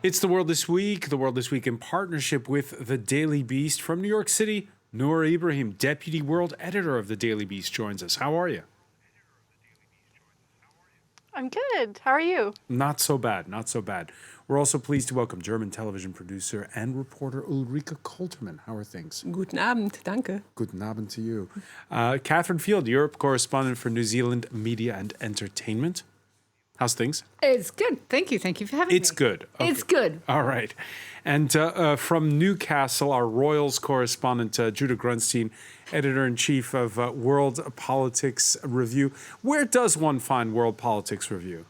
It's The World This Week. The World This Week in partnership with The Daily Beast. From New York City, Noor Ibrahim, Deputy World Editor of The Daily Beast, joins us. How are you? I'm good. How are you? Not so bad, not so bad. We're also pleased to welcome German television producer and reporter Ulrike Koltermann. How are things? Guten Abend, danke. Guten Abend to you. Catherine Field, Europe correspondent for New Zealand Media and Entertainment. How's things? It's good. Thank you. Thank you for having me. It's good. Okay. It's good. All right. And from Newcastle, our Royals correspondent, Judah Grunstein, editor-in-chief of World Politics Review. Where does one find World Politics Review?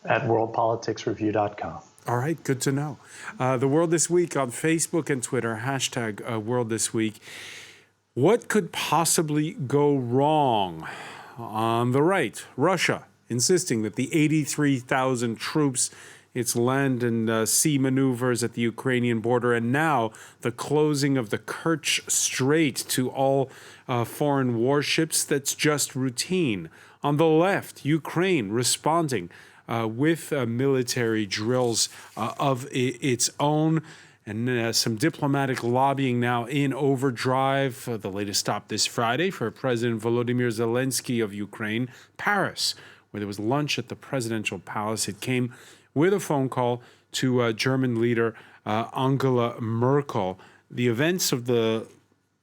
At worldpoliticsreview.com. All right, good to know. The World This Week on Facebook and Twitter, hashtag World This Week. What could possibly go wrong? On the right, Russia insisting that the 83,000 troops, its land and sea maneuvers at the Ukrainian border, and now the closing of the Kerch Strait to all foreign warships, that's just routine. On the left, Ukraine responding with military drills of its own. And some diplomatic lobbying now in overdrive. The latest stop this Friday for President Volodimir Zelesnkiy of Ukraine, Paris, where there was lunch at the presidential palace. It came with a phone call to German leader Angela Merkel. The events of the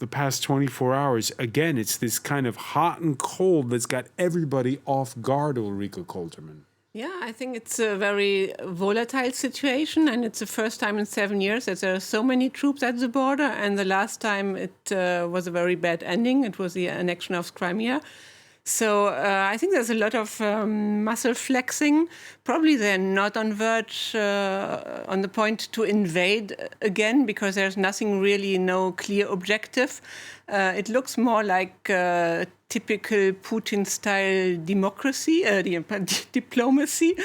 past 24 hours, again, it's this kind of hot and cold that's got everybody off guard, Ulrike Koltermann. Yeah, I think it's a very volatile situation, and it's the first time in 7 years that there are so many troops at the border, and the last time it was a very bad ending. It was the annexion of Crimea. So I think there's a lot of muscle flexing. Probably they're not on verge, on the point to invade again, because there's nothing really, no clear objective. It looks more like typical Putin-style diplomacy.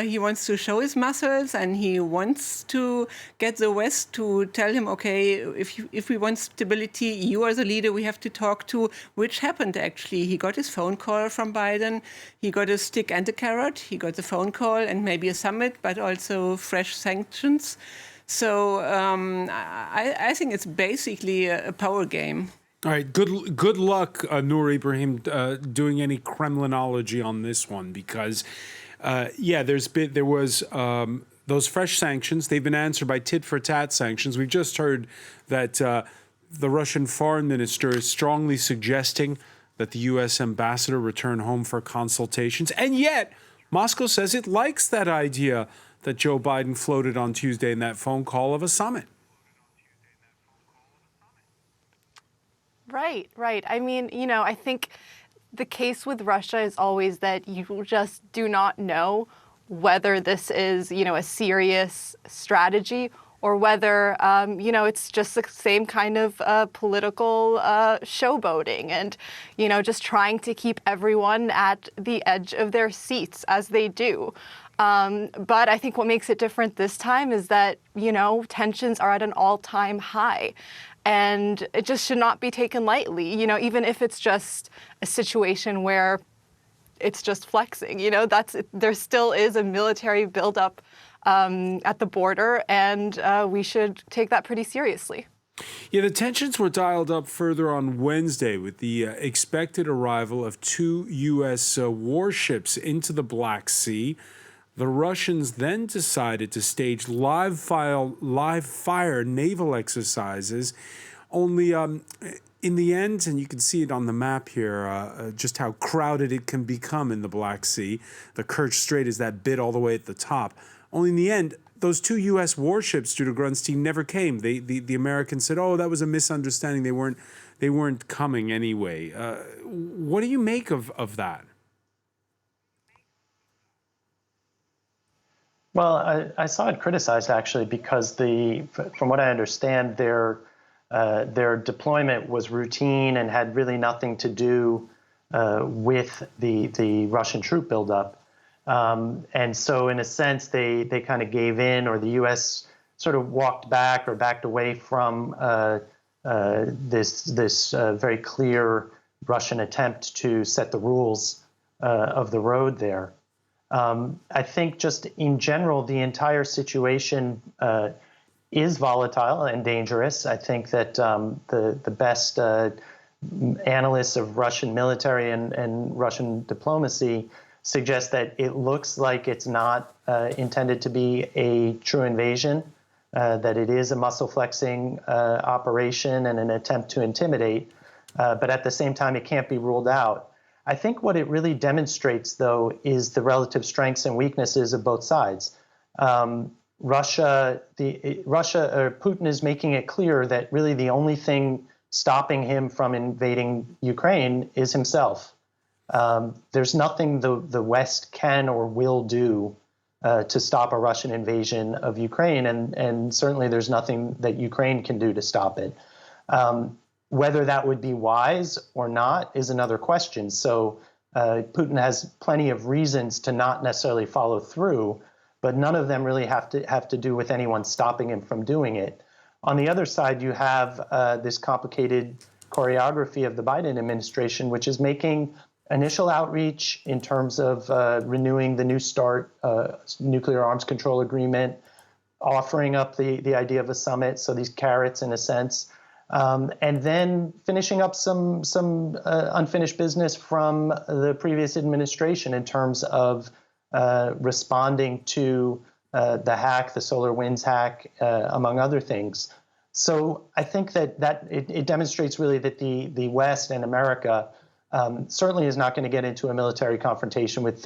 He wants to show his muscles, and he wants to get the West to tell him, okay, if we want stability, you are the leader we have to talk to, which happened actually. He got his phone call from Biden. He got a stick and a carrot. He got the phone call and maybe a summit, but also fresh sanctions. So I think it's basically a power game. All right, good luck, Noor Ibrahim, doing any Kremlinology on this one, because, there was those fresh sanctions. They've been answered by tit-for-tat sanctions. We've just heard that the Russian foreign minister is strongly suggesting that the U.S. ambassador return home for consultations, and yet Moscow says it likes that idea that Joe Biden floated on Tuesday in that phone call of a summit. Right. I mean, I think the case with Russia is always that you just do not know whether this is, a serious strategy or whether, it's just the same kind of political showboating and, just trying to keep everyone at the edge of their seats as they do. But I think what makes it different this time is that, tensions are at an all-time high. And it just should not be taken lightly, even if it's just a situation where it's just flexing, there still is a military buildup at the border, and we should take that pretty seriously. Yeah, the tensions were dialed up further on Wednesday with the expected arrival of 2 U.S. warships into the Black Sea. The Russians then decided to stage live fire naval exercises. Only in the end, and you can see it on the map here, just how crowded it can become in the Black Sea. The Kerch Strait is that bit all the way at the top. Only in the end, those 2 U.S. warships, Judah Grunstein, never came. The Americans said, "Oh, that was a misunderstanding. They weren't coming anyway." What do you make of that? Well, I saw it criticized actually because from what I understand, their deployment was routine and had really nothing to do with the Russian troop buildup, and so in a sense they kind of gave in, or the U.S. sort of walked back or backed away from this very clear Russian attempt to set the rules of the road there. I think just in general, the entire situation is volatile and dangerous. I think that the best analysts of Russian military and Russian diplomacy suggest that it looks like it's not intended to be a true invasion, that it is a muscle flexing operation and an attempt to intimidate. But at the same time, it can't be ruled out. I think what it really demonstrates, though, is the relative strengths and weaknesses of both sides. Putin is making it clear that really the only thing stopping him from invading Ukraine is himself. There's nothing the West can or will do to stop a Russian invasion of Ukraine, and certainly there's nothing that Ukraine can do to stop it. Whether that would be wise or not is another question. So Putin has plenty of reasons to not necessarily follow through, but none of them really have to do with anyone stopping him from doing it. On the other side, you have this complicated choreography of the Biden administration, which is making initial outreach in terms of renewing the New START nuclear arms control agreement, offering up the idea of a summit, so these carrots in a sense, and then finishing up some unfinished business from the previous administration in terms of responding to the hack, the SolarWinds hack, among other things. So I think that it demonstrates really that the West and America certainly is not going to get into a military confrontation with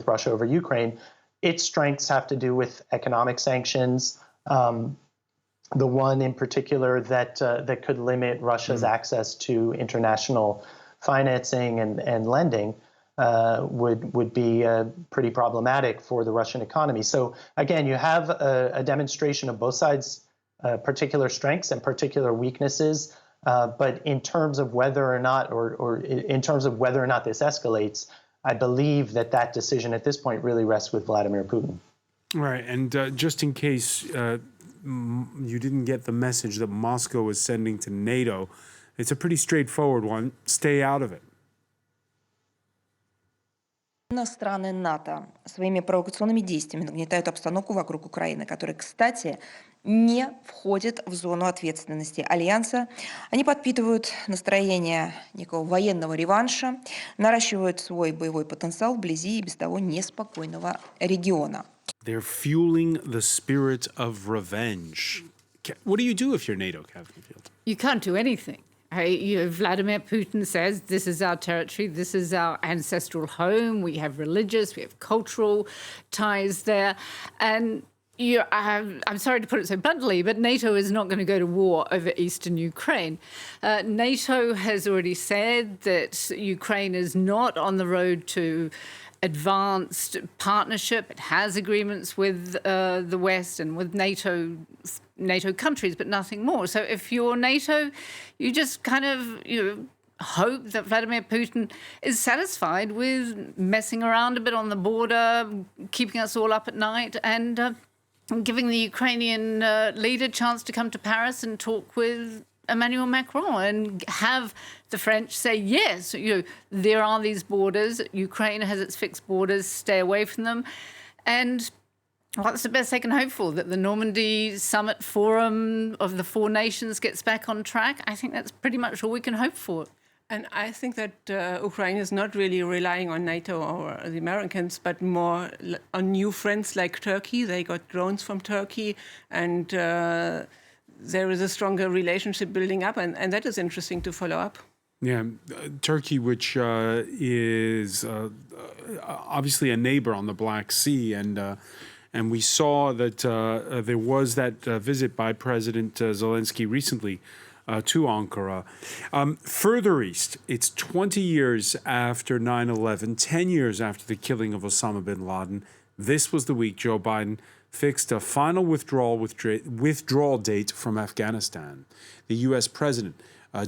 Russia over Ukraine. Its strengths have to do with economic sanctions. The one in particular that could limit Russia's access to international financing and lending would be pretty problematic for the Russian economy. So again, you have a demonstration of both sides' particular strengths and particular weaknesses. But in terms of whether or not, or in terms of whether or not this escalates, I believe that decision at this point really rests with Vladimir Putin. Right, and just in case you didn't get the message that Moscow is sending to NATO, it's a pretty straightforward one. Stay out of it. Страны НАТО своими провокационными действиями нагнетают обстановку вокруг Украины, которая, кстати, не входит в зону ответственности Альянса. Они подпитывают настроение некого военного реванша, наращивают свой боевой потенциал вблизи и без того неспокойного региона. They're fueling the spirit of revenge. What do you do if you're NATO, Catherine Field? You can't do anything. Vladimir Putin says, this is our territory, this is our ancestral home, we have religious, we have cultural ties there. And I'm sorry to put it so bluntly, but NATO is not going to go to war over eastern Ukraine. NATO has already said that Ukraine is not on the road to advanced partnership. It has agreements with the West and with NATO countries, but nothing more. So if you're NATO, you just kind of hope that Vladimir Putin is satisfied with messing around a bit on the border, keeping us all up at night, and giving the Ukrainian leader a chance to come to Paris and talk with Emmanuel Macron and have the French say, yes, there are these borders. Ukraine has its fixed borders. Stay away from them. And what's the best they can hope for? That the Normandy Summit Forum of the four nations gets back on track? I think that's pretty much all we can hope for. And I think that Ukraine is not really relying on NATO or the Americans, but more on new friends like Turkey. They got drones from Turkey, and there is a stronger relationship building up, and that is interesting to follow up. Yeah, Turkey, which is obviously a neighbor on the Black Sea, and we saw that there was that visit by President Zelensky recently to Ankara. Further east, it's 20 years after 9/11, 10 years after the killing of Osama bin Laden. This was the week Joe Biden fixed a final withdrawal date from Afghanistan. The U.S. president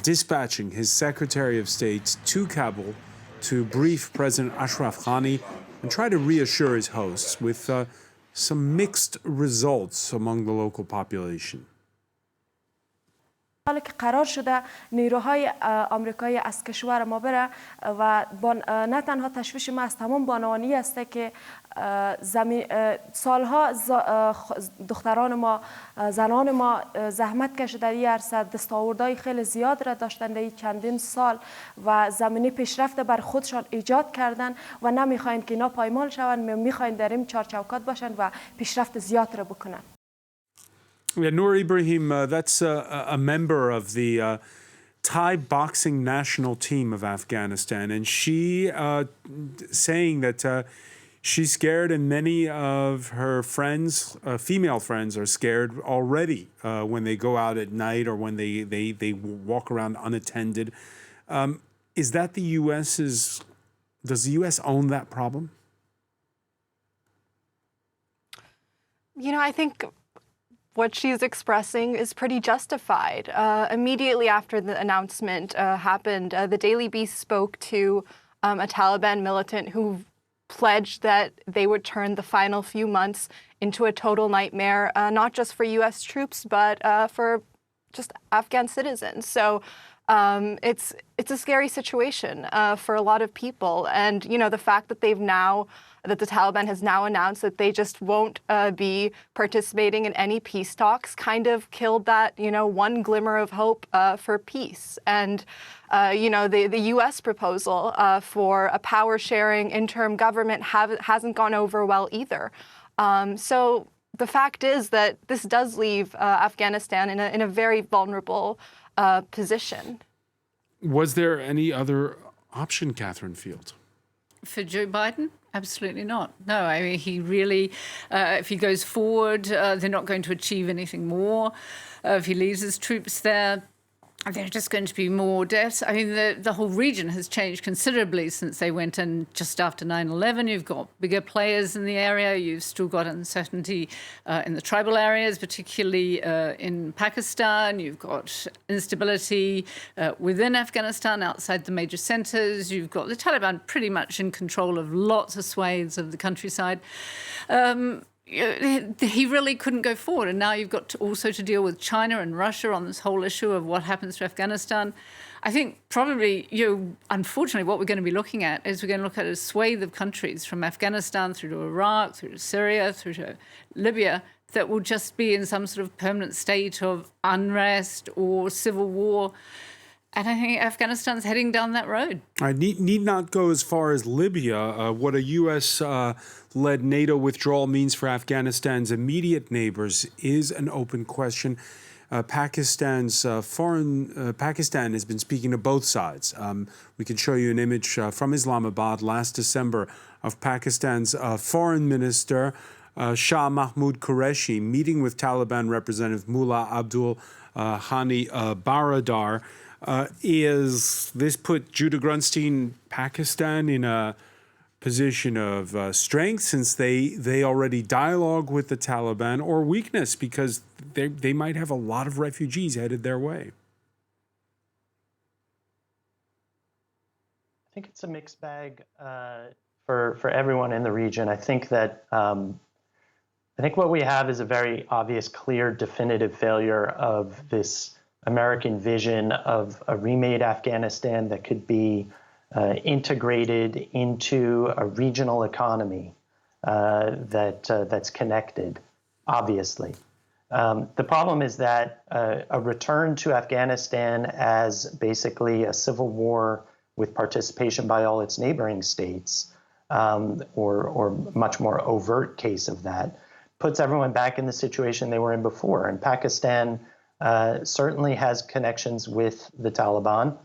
dispatching his Secretary of State to Kabul to brief President Ashraf Ghani and try to reassure his hosts with some mixed results among the local population. حالی که قرار شده نیروهای آمریکایی از کشور ما بره و نه تنها تشویش ما از تمام بانوانی است که سالها دختران ما زنان ما زحمت کشیده در این عرصه دستاوردهای خیلی زیاد را داشتن در چندین سال و زمینه پیشرفت بر خودشان ایجاد کردن و نمیخواین که اینا پایمال شوند، میخواین در این چارچوکات باشن و پیشرفت زیاد را بکنن. Yeah, Noor Ibrahim, that's a member of the Thai boxing national team of Afghanistan, and she saying that she's scared, and many of her friends, female friends, are scared already when they go out at night or when they walk around unattended. Is that the U.S.'s? Does the U.S. own that problem? You know, I think what she's expressing is pretty justified. Immediately after the announcement happened, the Daily Beast spoke to a Taliban militant who pledged that they would turn the final few months into a total nightmare, not just for U.S. troops, but for just Afghan citizens. So it's a scary situation for a lot of people. And, you know, the fact that that the Taliban has now announced that they just won't be participating in any peace talks kind of killed that, you know, one glimmer of hope for peace. And, you know, the U.S. proposal for a power-sharing interim government hasn't gone over well either. So the fact is that this does leave Afghanistan in a very vulnerable position. Was there any other option, Catherine Field? For Joe Biden? Absolutely not. No, I mean, he really, if he goes forward, they're not going to achieve anything more. If he leaves his troops there, there are just going to be more deaths. I mean, the whole region has changed considerably since they went in just after 9/11. You've got bigger players in the area. You've still got uncertainty in the tribal areas, particularly in Pakistan. You've got instability within Afghanistan, outside the major centers. You've got the Taliban pretty much in control of lots of swathes of the countryside. He really couldn't go forward. And now you've got also to deal with China and Russia on this whole issue of what happens to Afghanistan. I think probably, unfortunately, what we're going to be looking at is we're going to look at a swathe of countries from Afghanistan through to Iraq, through to Syria, through to Libya, that will just be in some sort of permanent state of unrest or civil war. And I think Afghanistan's heading down that road. I need not go as far as Libya. What a U.S.-led NATO withdrawal means for Afghanistan's immediate neighbors is an open question. Pakistan has been speaking to both sides. We can show you an image from Islamabad last December of Pakistan's foreign minister, Shah Mahmood Qureshi, meeting with Taliban representative Mullah Abdul Hani Baradar. Is this put Judah Grunstein, Pakistan, in a position of strength since they already dialogue with the Taliban, or weakness because they might have a lot of refugees headed their way? I think it's a mixed bag for everyone in the region. I think that what we have is a very obvious, clear, definitive failure of this American vision of a remade Afghanistan that could be integrated into a regional economy that's connected, obviously. The problem is that a return to Afghanistan as basically a civil war with participation by all its neighboring states, or much more overt case of that, puts everyone back in the situation they were in before. And Pakistan certainly has connections with the Taliban.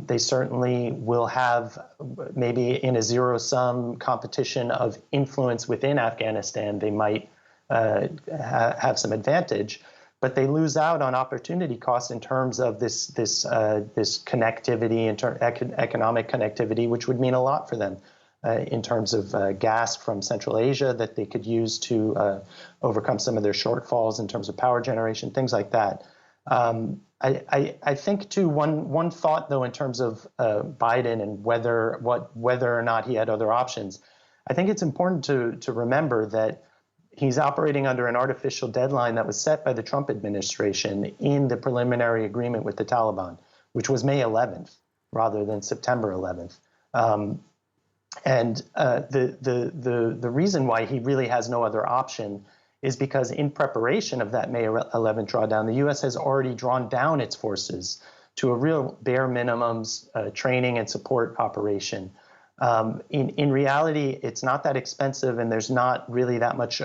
They certainly will have, maybe in a zero-sum competition of influence within Afghanistan, they might have some advantage, but they lose out on opportunity costs in terms of this connectivity, economic connectivity, which would mean a lot for them. In terms of gas from Central Asia that they could use to overcome some of their shortfalls in terms of power generation, things like that. I think too, one thought though in terms of Biden and whether or not he had other options, I think it's important to remember that he's operating under an artificial deadline that was set by the Trump administration in the preliminary agreement with the Taliban, which was May 11th rather than September 11th. The reason why he really has no other option is because in preparation of that May 11th drawdown, the U.S. has already drawn down its forces to a real bare minimums training and support operation. In reality, it's not that expensive, and there's not really that much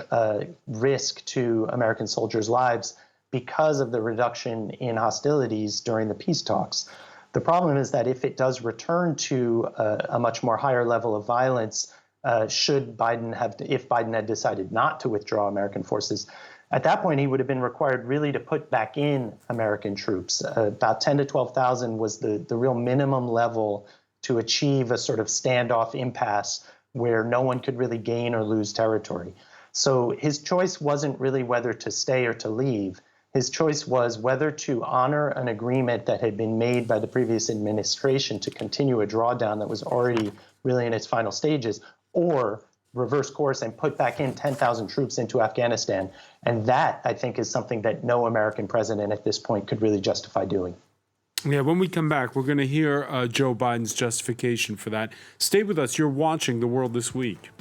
risk to American soldiers' lives because of the reduction in hostilities during the peace talks. The problem is that if it does return to a much more higher level of violence, if Biden had decided not to withdraw American forces, at that point he would have been required really to put back in American troops. About 10 to 12,000 was the real minimum level to achieve a sort of standoff impasse where no one could really gain or lose territory. So his choice wasn't really whether to stay or to leave. His choice was whether to honor an agreement that had been made by the previous administration to continue a drawdown that was already really in its final stages, or reverse course and put back in 10,000 troops into Afghanistan. And that, I think, is something that no American president at this point could really justify doing. Yeah, when we come back, we're going to hear Joe Biden's justification for that. Stay with us. You're watching The World This Week.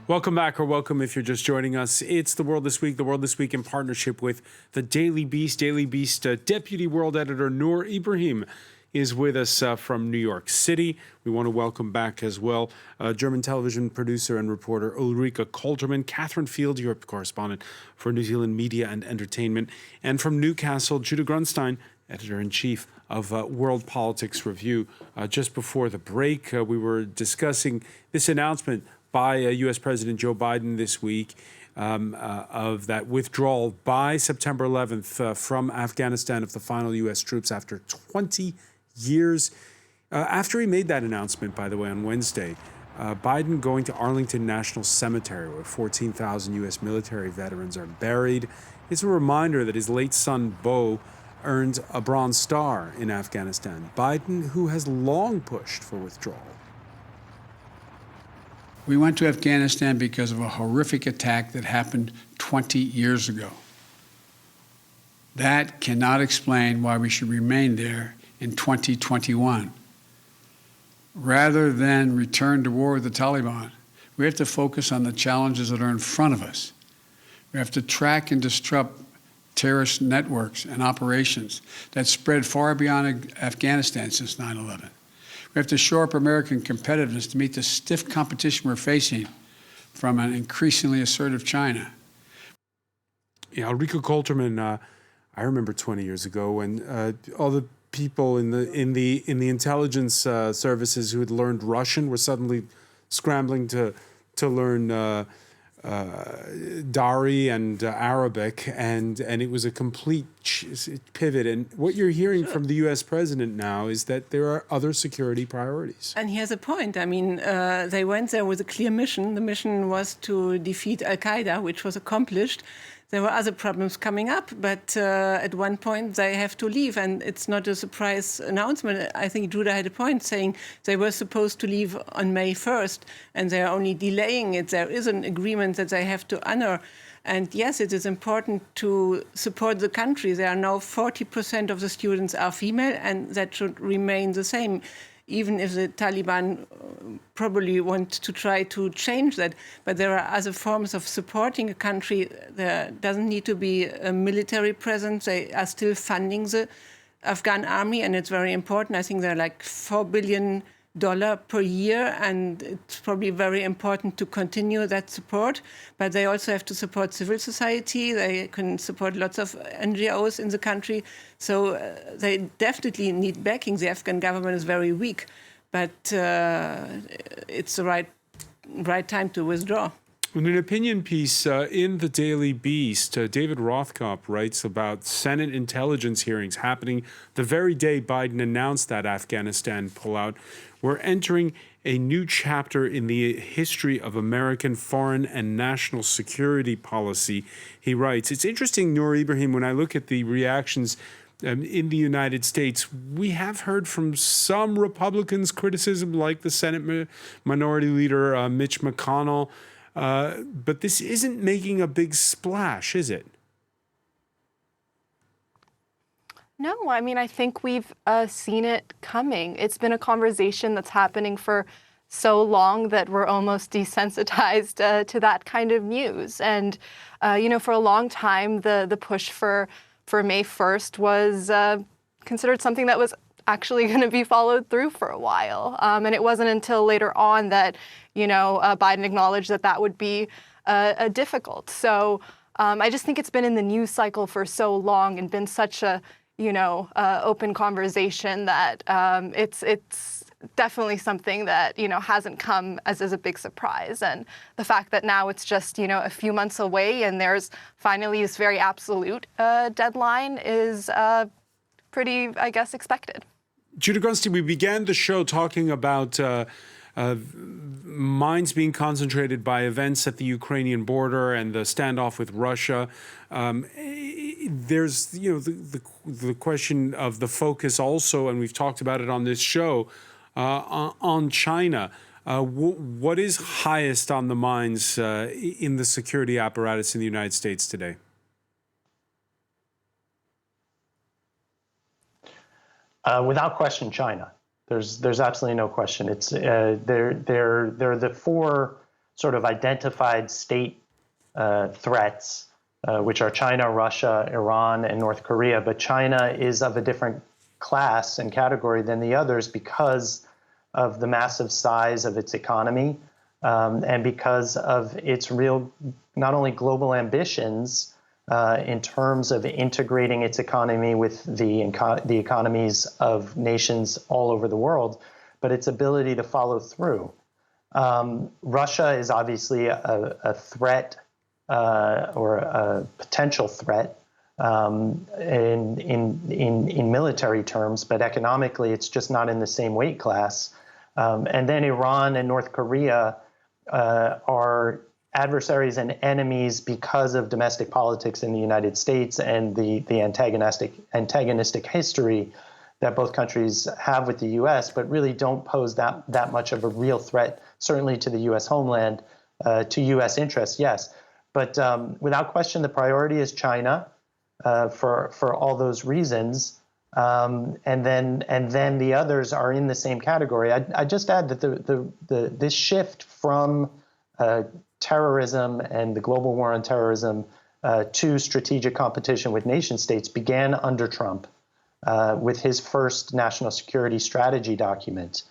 Welcome back, or welcome if you're just joining us. It's The World This Week. The World This Week in partnership with the Daily Beast. Daily Beast Deputy World Editor Noor Ibrahim is with us from New York City. We want to welcome back as well German television producer and reporter Ulrike Koltermann, Catherine Field, Europe correspondent for New Zealand Media and Entertainment, and from Newcastle, Judah Grunstein, Editor-in-Chief of World Politics Review. Just before the break, we were discussing this announcement by U.S. President Joe Biden this week of that withdrawal by September 11th from Afghanistan of the final U.S. troops after 20 years. After he made that announcement, by the way, on Wednesday, Biden going to Arlington National Cemetery, where 14,000 U.S. military veterans are buried. It's a reminder that his late son, Beau, earned a Bronze Star in Afghanistan. Biden, who has long pushed for withdrawal. We went to Afghanistan because of a horrific attack that happened 20 years ago. That cannot explain why we should remain there in 2021. Rather than return to war with the Taliban, we have to focus on the challenges that are in front of us. We have to track and disrupt terrorist networks and operations that spread far beyond Afghanistan since 9/11. We have to shore up American competitiveness to meet the stiff competition we're facing from an increasingly assertive China. Yeah, Ulrike Koltermann, I remember 20 years ago when all the people in the intelligence services who had learned Russian were suddenly scrambling to learn Dari and Arabic, and it was a complete pivot. And what you're hearing from the U.S. president now is that there are other security priorities. And he has a point. I mean, they went there with a clear mission. The mission was to defeat Al-Qaeda, which was accomplished. There were other problems coming up, but at one point they have to leave, and it's not a surprise announcement. I think Judah had a point saying they were supposed to leave on May 1st, and they are only delaying it. There is an agreement that they have to honor. And yes, it is important to support the country. There are now 40% of the students are female, and that should remain the same, even if the Taliban probably want to try to change that. But there are other forms of supporting a country. There doesn't need to be a military presence. They are still funding the Afghan army, and it's very important. I think they're like $4 billion per year, and it's probably very important to continue that support. But they also have to support civil society. They can support lots of NGOs in the country. So they definitely need backing. The Afghan government is very weak, but it's the right time to withdraw. In an opinion piece in the Daily Beast, David Rothkopf writes about Senate intelligence hearings happening the very day Biden announced that Afghanistan pullout. We're entering a new chapter in the history of American foreign and national security policy, he writes. It's interesting, Noor Ibrahim, when I look at the reactions in the United States, we have heard from some Republicans criticism, like the Senate Minority Leader Mitch McConnell, but this isn't making a big splash, is it? No, I mean, I think we've seen it coming. It's been a conversation that's happening for so long that we're almost desensitized to that kind of news. And, for a long time, the push for May 1st was considered something that was actually going to be followed through for a while. And it wasn't until later on that, Biden acknowledged that would be difficult. So I just think it's been in the news cycle for so long and been such a open conversation that it's definitely something that, hasn't come as a big surprise. And the fact that now it's just, a few months away and there's finally this very absolute deadline is pretty, I guess, expected. Judah Grunstein, we began the show talking about minds being concentrated by events at the Ukrainian border and the standoff with Russia. There's, the question of the focus also, and we've talked about it on this show, on China. What is highest on the minds in the security apparatus in the United States today? Without question, China. There's absolutely no question. It's they're the four sort of identified state threats, which are China, Russia, Iran, and North Korea. But China is of a different class and category than the others because of the massive size of its economy and because of its real, not only global ambitions in terms of integrating its economy with the economies of nations all over the world, but its ability to follow through. Russia is obviously a threat or a potential threat in military terms, but economically it's just not in the same weight class. And then Iran and North Korea are adversaries and enemies because of domestic politics in the United States and the antagonistic history that both countries have with the U.S., but really don't pose that much of a real threat, certainly to the U.S. homeland, to U.S. interests, yes. But without question, the priority is China for all those reasons. And then the others are in the same category. I just add that this shift from terrorism and the global war on terrorism to strategic competition with nation states began under Trump with his first national security strategy document.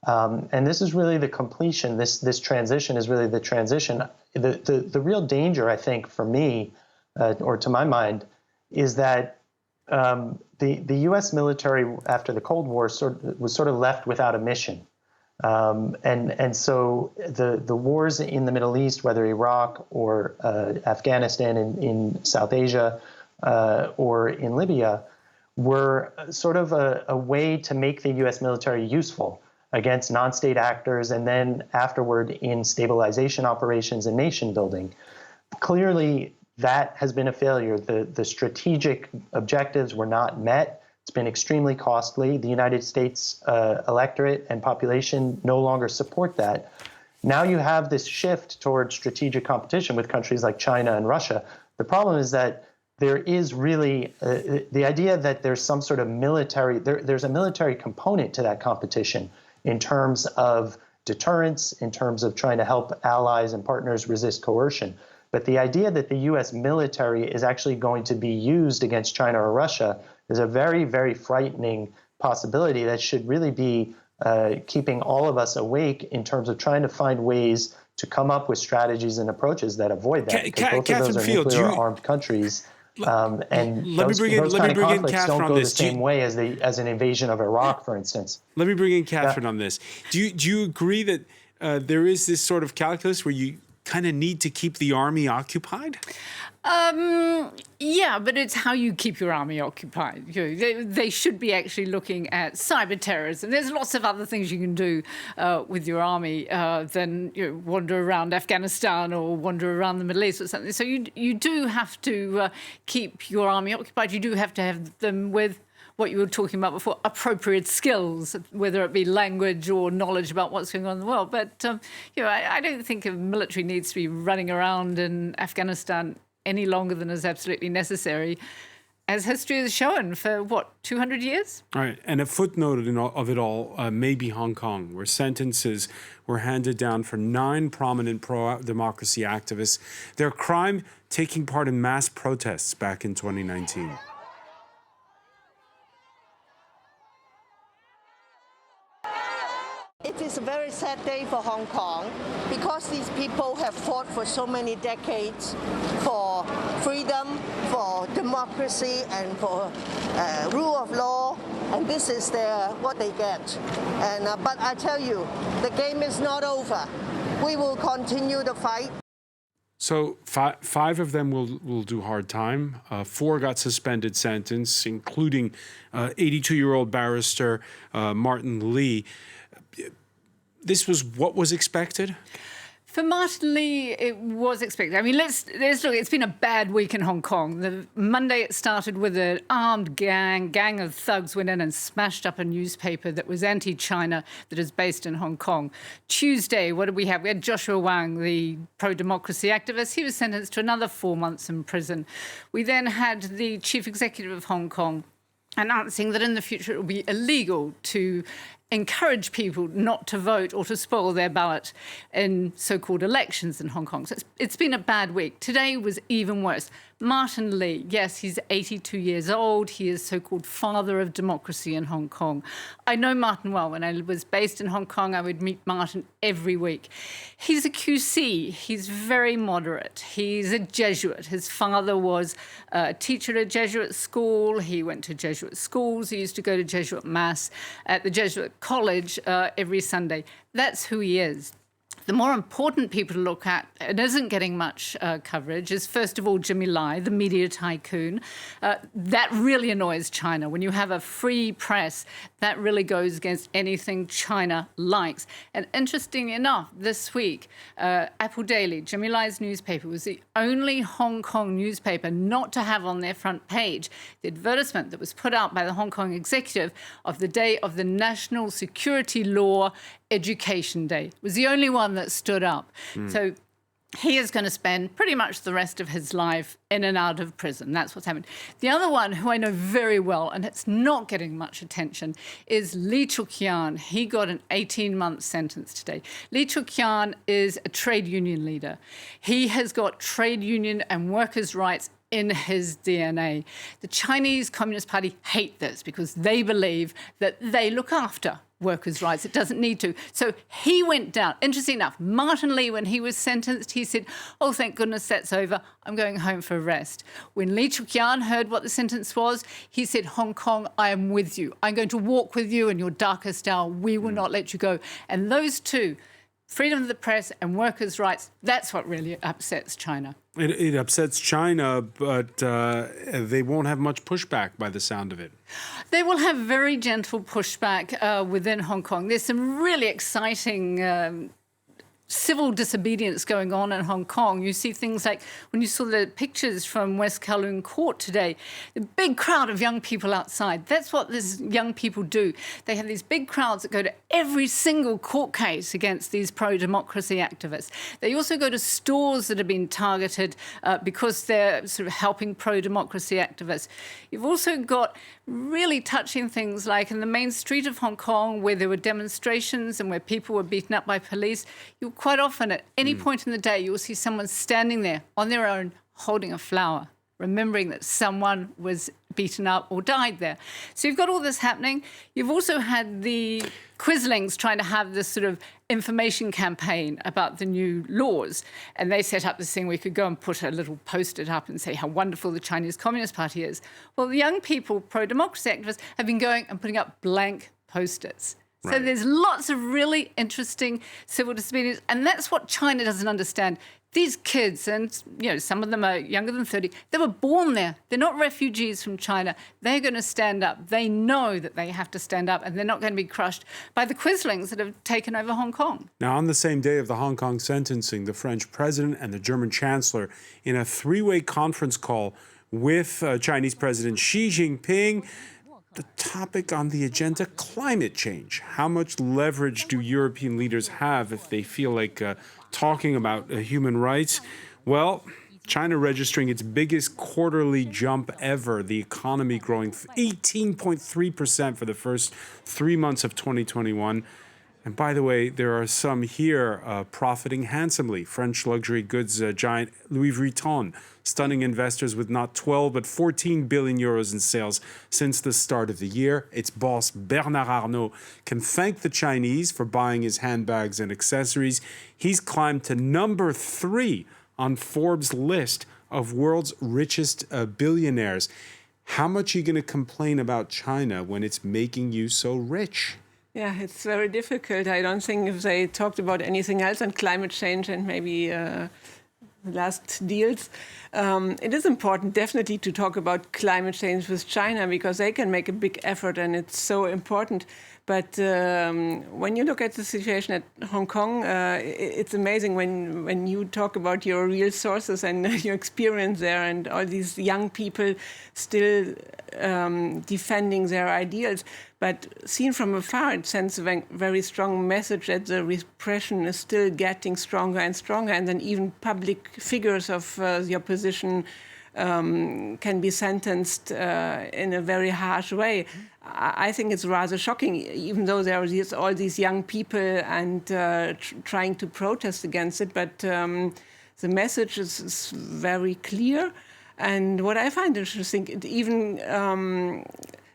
And this is really the completion. This transition is really the transition. The real danger, I think, for me, or to my mind, is that the U.S. military after the Cold War was sort of left without a mission. And so the wars in the Middle East, whether Iraq or Afghanistan in South Asia or in Libya, were sort of a way to make the U.S. military useful against non-state actors and then afterward in stabilization operations and nation building. Clearly, that has been a failure. The strategic objectives were not met. It's been extremely costly. The United States electorate and population no longer support that. Now you have this shift towards strategic competition with countries like China and Russia. The problem is that there is really the idea that there's some sort of military, there's a military component to that competition in terms of deterrence, in terms of trying to help allies and partners resist coercion. But the idea that the U.S. military is actually going to be used against China or Russia is a very, very frightening possibility that should really be keeping all of us awake in terms of trying to find ways to come up with strategies and approaches that avoid that. Because both of those are nuclear-armed countries. And those kind of conflicts don't go the same way as an invasion of Iraq, for instance. Let me bring in Catherine on this. Do you agree that there is this sort of calculus where kind of need to keep the army occupied? Yeah, but it's how you keep your army occupied. They should be actually looking at cyber terrorism. There's lots of other things you can do with your army than wander around Afghanistan or wander around the Middle East or something. So you do have to keep your army occupied. You do have to have them with what you were talking about before, appropriate skills, whether it be language or knowledge about what's going on in the world. But, I don't think a military needs to be running around in Afghanistan any longer than is absolutely necessary, as history has shown for, 200 years? All right. And a footnote of it all may be Hong Kong, where sentences were handed down for 9 prominent pro-democracy activists. Their crime, taking part in mass protests back in 2019. It is a very sad day for Hong Kong because these people have fought for so many decades for freedom, for democracy, and for rule of law, and this is what they get. But I tell you, the game is not over. We will continue the fight. So 5 of them will do hard time. 4 got suspended sentence, including 82-year-old barrister Martin Lee. This was what was expected? For Martin Lee, it was expected. I mean, let's look. It's been a bad week in Hong Kong. The Monday, it started with an armed gang of thugs went in and smashed up a newspaper that was anti-China that is based in Hong Kong. Tuesday, what did we have? We had Joshua Wang, the pro-democracy activist. He was sentenced to another 4 months in prison. We then had the chief executive of Hong Kong announcing that in the future it will be illegal to encourage people not to vote or to spoil their ballot in so-called elections in Hong Kong. So it's been a bad week. Today was even worse. Martin Lee, yes, he's 82 years old. He is so-called father of democracy in Hong Kong. I know Martin well. When I was based in Hong Kong, I would meet Martin every week. He's a QC. He's very moderate. He's a Jesuit. His father was a teacher at a Jesuit school. He went to Jesuit schools. He used to go to Jesuit Mass at the Jesuit College every Sunday. That's who he is. The more important people to look at, it isn't getting much coverage, is first of all Jimmy Lai, the media tycoon. That really annoys China. When you have a free press, that really goes against anything China likes. And interesting enough, this week, Apple Daily, Jimmy Lai's newspaper, was the only Hong Kong newspaper not to have on their front page the advertisement that was put out by the Hong Kong executive of the day of the National Security Law Education Day. It was the only one that stood up. So he is going to spend pretty much the rest of his life in and out of prison. That's what's happened. The other one, who I know very well, and it's not getting much attention, is Lee Chuk-yan. He got an 18-month sentence today. Lee Chuk-yan is a trade union leader. He has got trade union and workers' rights in his DNA. The Chinese Communist Party hate this because they believe that they look after workers' rights. It doesn't need to. So he went down. Interesting enough, Martin Lee, when he was sentenced, he said, oh, thank goodness that's over. I'm going home for a rest. When Lee Chuk-yan heard what the sentence was, he said, Hong Kong, I am with you. I'm going to walk with you in your darkest hour. We will not let you go. And those two, freedom of the press and workers' rights, that's what really upsets China. It upsets China, but they won't have much pushback by the sound of it. They will have very gentle pushback within Hong Kong. There's some really exciting civil disobedience going on in Hong Kong. You see things like when you saw the pictures from West Kowloon Court today, the big crowd of young people outside. That's what these young people do. They have these big crowds that go to every single court case against these pro-democracy activists. They also go to stores that have been targeted because they're sort of helping pro-democracy activists. You've also got really touching things like in the main street of Hong Kong where there were demonstrations and where people were beaten up by police. You'll quite often at any point in the day, you'll see someone standing there on their own holding a flower, remembering that someone was beaten up or died there. So you've got all this happening. You've also had the Quislings trying to have this sort of information campaign about the new laws. And they set up this thing where you could go and put a little post-it up and say how wonderful the Chinese Communist Party is. Well, the young people, pro-democracy activists, have been going and putting up blank post-its. So Right. there's lots of really interesting civil disobedience, and that's what China doesn't understand. These kids, and some of them are younger than 30, they were born there. They're not refugees from China. They're going to stand up. They know that they have to stand up, and they're not going to be crushed by the quislings that have taken over Hong Kong. Now, on the same day of the Hong Kong sentencing, the French president and the German chancellor, in a three-way conference call with Chinese President Xi Jinping, the topic on the agenda, climate change. How much leverage do European leaders have if they feel like talking about human rights? Well, China registering its biggest quarterly jump ever, the economy growing 18.3% for the first 3 months of 2021. And by the way, there are some here profiting handsomely. French luxury goods giant Louis Vuitton, stunning investors with not 12 but 14 billion euros in sales since the start of the year. Its boss, Bernard Arnault, can thank the Chinese for buying his handbags and accessories. He's climbed to number 3 on Forbes' list of world's richest billionaires. How much are you going to complain about China when it's making you so rich? Yeah, it's very difficult. I don't think if they talked about anything else than climate change and maybe last deals. It is important definitely to talk about climate change with China because they can make a big effort and it's so important. But when you look at the situation at Hong Kong, it's amazing when you talk about your real sources and your experience there and all these young people still defending their ideals. But seen from afar, it sends a very strong message that the repression is still getting stronger and stronger, and then even public figures of the opposition can be sentenced in a very harsh way. I think it's rather shocking, even though there are all these young people and trying to protest against it. But the message is very clear. And what I find interesting, it even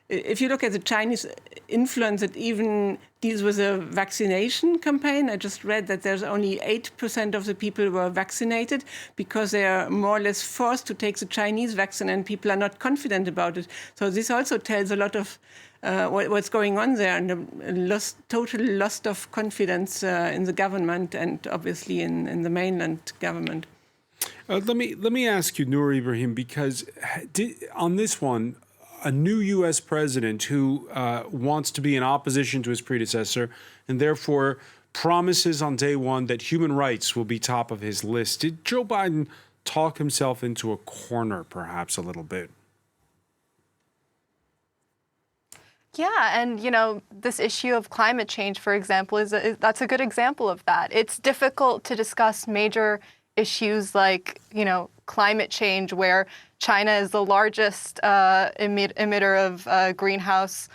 if you look at the Chinese influence, it even deals with a vaccination campaign. I just read that there's only 8% of the people who are vaccinated because they are more or less forced to take the Chinese vaccine and people are not confident about it. So this also tells a lot of what's going on there and a total loss of confidence in the government and obviously in the mainland government. Let me ask you, Noor Ibrahim, because on this one, a new U.S. president who wants to be in opposition to his predecessor and therefore promises on day one that human rights will be top of his list. Did Joe Biden talk himself into a corner, perhaps, a little bit? Yeah, and this issue of climate change, for example, that's a good example of that. It's difficult to discuss major issues like, climate change, where China is the largest emitter of greenhouse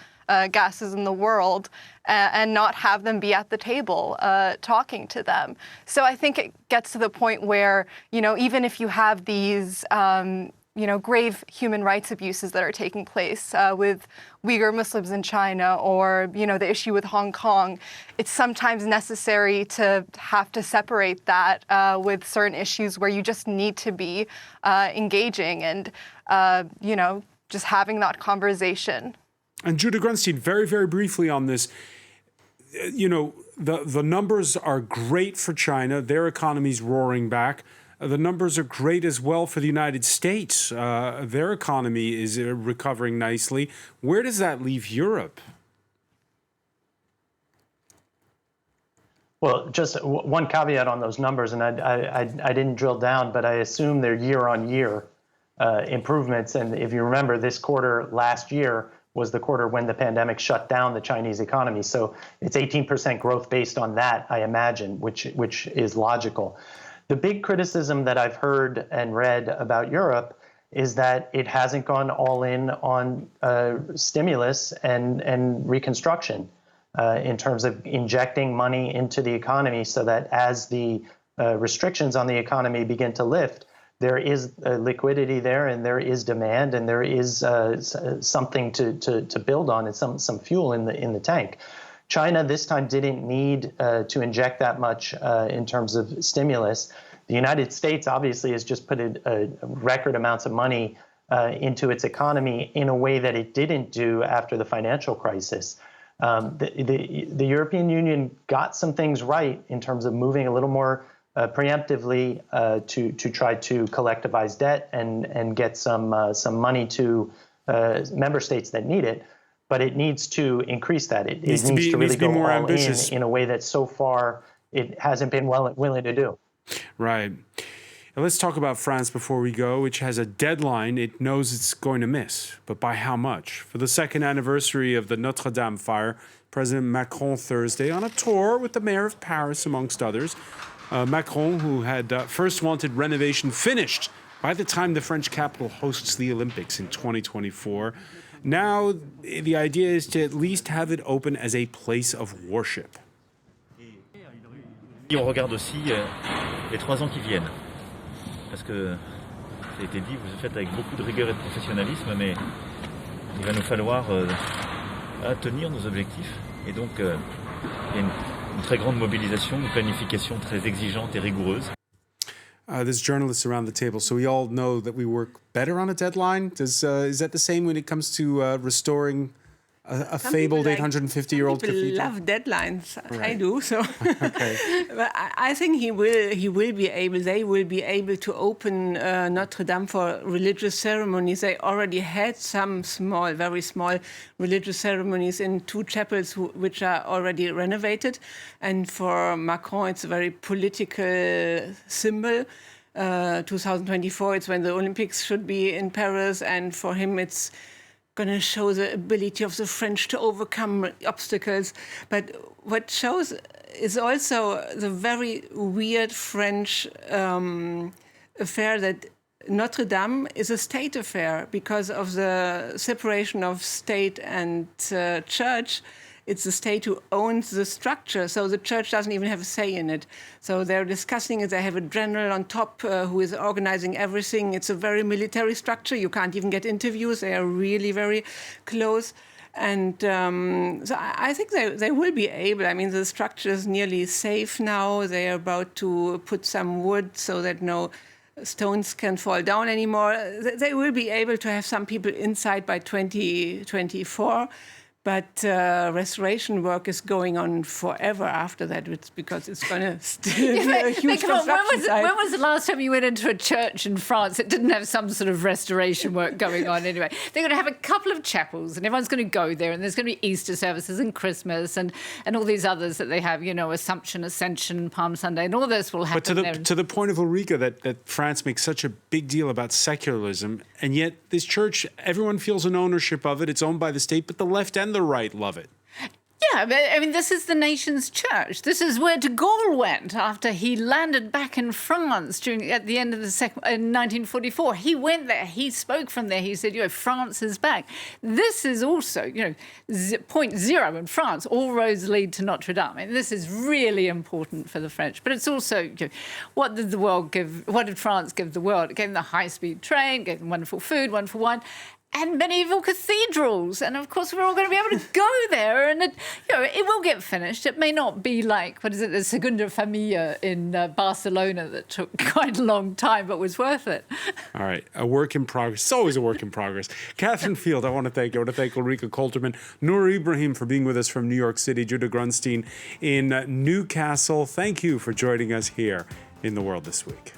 gases in the world, and not have them be at the table talking to them. So I think it gets to the point where, even if you have these grave human rights abuses that are taking place with Uyghur Muslims in China or, the issue with Hong Kong, it's sometimes necessary to have to separate that with certain issues where you just need to be engaging and, just having that conversation. And Judah Grunstein, very, very briefly on this, the numbers are great for China. Their economy's roaring back. The numbers are great as well for the United States. Their economy is recovering nicely. Where does that leave Europe? Well, just one caveat on those numbers, and I didn't drill down, but I assume they're year-on-year improvements. And if you remember, this quarter last year was the quarter when the pandemic shut down the Chinese economy. So it's 18% growth based on that, I imagine, which is logical. The big criticism that I've heard and read about Europe is that it hasn't gone all in on stimulus and reconstruction in terms of injecting money into the economy so that as the restrictions on the economy begin to lift, there is liquidity there and there is demand and there is something to build on and some fuel in the tank. China this time didn't need to inject that much in terms of stimulus. The United States obviously has just put record amounts of money into its economy in a way that it didn't do after the financial crisis. The European Union got some things right in terms of moving a little more preemptively to try to collectivize debt and get some money to member states that need it. But it needs to increase that. It needs to really go more all ambitious in a way that so far it hasn't been willing to do. Right. Now let's talk about France before we go, which has a deadline it knows it's going to miss. But by how much? For the second anniversary of the Notre Dame fire, President Macron Thursday on a tour with the mayor of Paris, amongst others. Macron, who had first wanted renovation finished by the time the French capital hosts the Olympics in 2024. Now, the idea is to at least have it open as a place of worship. Et on regarde aussi les 3 ans qui viennent. Parce que, ça a été dit, vous le faites avec beaucoup de rigueur et de professionnalisme, mais il va nous falloir tenir nos objectifs. Et donc, il y a une très grande mobilisation, une planification très exigeante et rigoureuse. There's journalists around the table, so we all know that we work better on a deadline. Is that the same when it comes to restoring a fabled 850-year-old cathedral? People love deadlines. Right. I do. So, Okay. but I think he will be able. They will be able to open Notre Dame for religious ceremonies. They already had some small, very small religious ceremonies in 2 chapels which are already renovated. And for Macron, it's a very political symbol. 2024, it's when the Olympics should be in Paris, and for him, it's going to show the ability of the French to overcome obstacles. But what shows is also the very weird French affair that Notre Dame is a state affair because of the separation of state and church. It's the state who owns the structure, so the church doesn't even have a say in it. So they're discussing it. They have a general on top who is organizing everything. It's a very military structure. You can't even get interviews. They are really very close. And so I think they will be able. I mean, the structure is nearly safe now. They are about to put some wood so that no stones can fall down anymore. They will be able to have some people inside by 2024. But restoration work is going on forever after that. It's because it's going to still be a huge construction site. When was the last time you went into a church in France that didn't have some sort of restoration work going on anyway? They're going to have a couple of chapels and everyone's going to go there, and there's going to be Easter services and Christmas and all these others that they have, you know, Assumption, Ascension, Palm Sunday, and all this will happen there. But to the point of Ulrika, that France makes such a big deal about secularism, and yet this church, everyone feels an ownership of it. It's owned by the state, but the left and the right love it. Yeah, but I mean, this is the nation's church. This is where de Gaulle went after he landed back in France at the end of in 1944. He went there. He spoke from there. He said, you know, France is back. This is also, you know, point zero in France. All roads lead to Notre Dame. And this is really important for the French. But it's also, you know, what did the world give? What did France give the world? It gave them the high-speed train, gave them wonderful food, wonderful wine, and medieval cathedrals. And of course, we're all going to be able to go there, and it will get finished. It may not be like, the Segunda Familia in Barcelona that took quite a long time, but was worth it. All right, a work in progress. It's always a work in progress. Catherine Field, I want to thank you. I want to thank Ulrika Kolterman, Noor Ibrahim for being with us from New York City, Judah Grunstein in Newcastle. Thank you for joining us here in The World This Week.